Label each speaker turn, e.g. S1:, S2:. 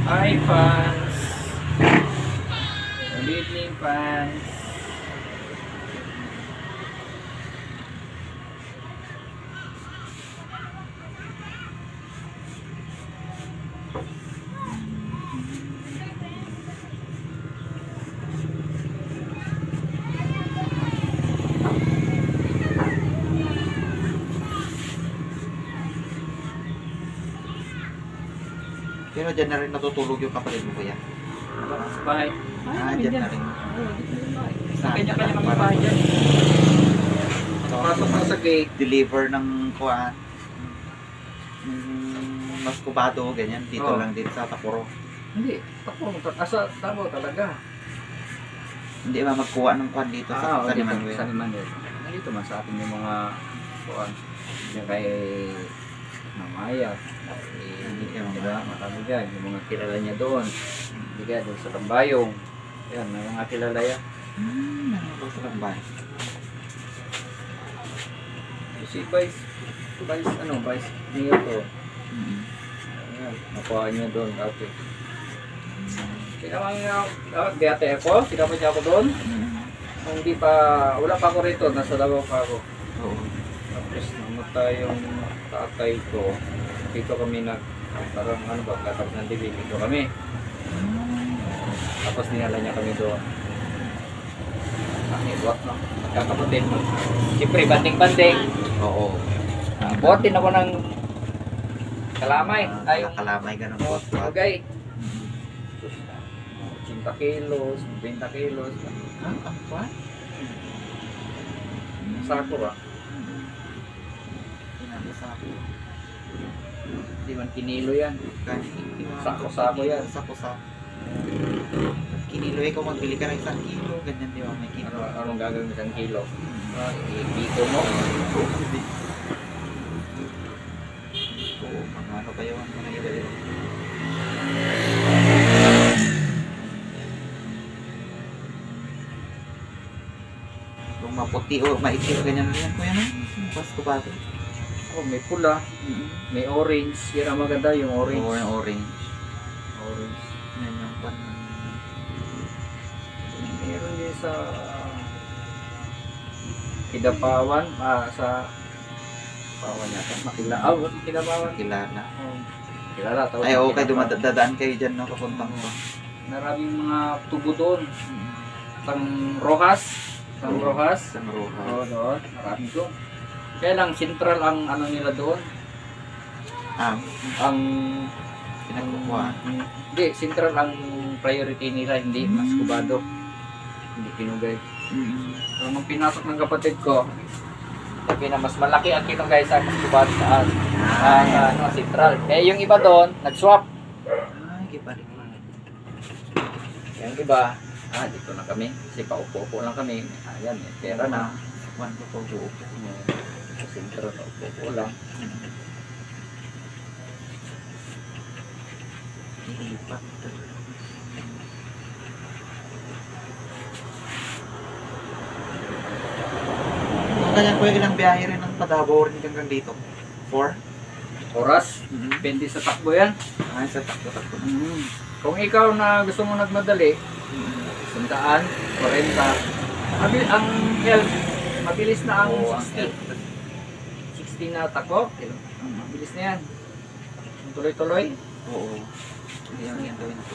S1: Hi fans! Good evening fans!
S2: Pero dyan na rin natutulog yung kapatid mo, kuya.
S1: Sa bahay.
S2: Dyan na rin.
S1: Kanya-kanya kami bahay dyan. Pasok na sa gate.
S2: Deliver ng kuha. Mas kubado, ganyan. Dito
S1: Oo.
S2: lang din sa Tapuro.
S1: Hindi. Tapos, asa tabo talaga.
S2: Hindi ba magkuha ng kuhan dito sa San Manuel?
S1: San Manuel. Nandito man sa atin yung mga kuhan. Yung kay Mamaya.
S2: Hindi kay Mamaya.
S1: Diba? Marami dyan. Yung mga kilala niya doon. Hindi kaya doon sa Tambayong. Yan, may mga kilala yan.
S2: Nandito lang ba?
S1: Si Vice, Vice Mayor to. Ayan, nakuha niya doon dati. Sinama niya, dati ako, sinama niya ako doon. Nung di pa, wala pa ako rito, nasa Davao pa ako.
S2: Oo.
S1: Tapos namatay yung tatay ko. Dito kami parang ano ba, katap ng dibi, dito kami. Tapos ninala niya kami doon. Buhat no, magkakapatid mo. Siyempre, banding-banding.
S2: Oo.
S1: Buhatin ako ng kalamay. Ay, yung
S2: Kalamay, ganun po.
S1: bagay. 80 kilos, 20 kilos.
S2: Ang kuhan?
S1: Sako ba?
S2: Pinag-usapo.
S1: Hindi man kinilo yan. Sako-sako yan.
S2: Sako-sako. Kiniloy ko, magbili ka ng 1 kilo. Ganyan, di ba? May kilo.
S1: Anong gagawin ng 1 kilo? Ibiko mo.
S2: Oo, mga ano kayo, mga iba-iba. Kung maputi o maitim, ganyan yan po yan. Pasko ba ito?
S1: Oh, may pula, may orange. Yan ang maganda, yung orange.
S2: Oo, yung orange.
S1: Orange.
S2: Yan yung pan.
S1: Meron din sa Kidapawan, sa Pawan yata. Kidapawan.
S2: Kilala.
S1: Kilala. tawag
S2: Ay,
S1: ng
S2: okay,
S1: Kidapawan.
S2: dumadadaan kayo dyan, no? Papuntang ko.
S1: Maraming mga tubo doon. Tang Rojas. Tang Rojas.
S2: San Rojas.
S1: Oo, doon. Marami doon. Kaya lang, central ang ano nila doon. Ang
S2: Pinagkukuha.
S1: Hindi, central ang priority nila, hindi mas kubado. Hindi pinugay. So, nung pinasok ng kapatid ko, sabi na mas malaki ang kinugay sa mas kubado sa ano, central. Kaya yung iba doon, nag-swap.
S2: Ay, kibalik mo.
S1: Yung iba, dito na kami. Kasi paupo-upo lang kami. Ayan, may pera na.
S2: One ko po buo.
S1: Sa central, paupo-upo lang.
S2: Ilipat. Kung ganyan ko, ilang biyahe rin ng Padabo rin hanggang dito? 4?
S1: Oras, depende sa takbo yan.
S2: Ay, sa takbo-takbo.
S1: Kung ikaw na gusto mo nagmadali, 100, 40. Ang health, mabilis na ang 60. 60 na takbo, mabilis na yan. Tuloy-tuloy.
S2: Oo. Hindi yung gawin ko.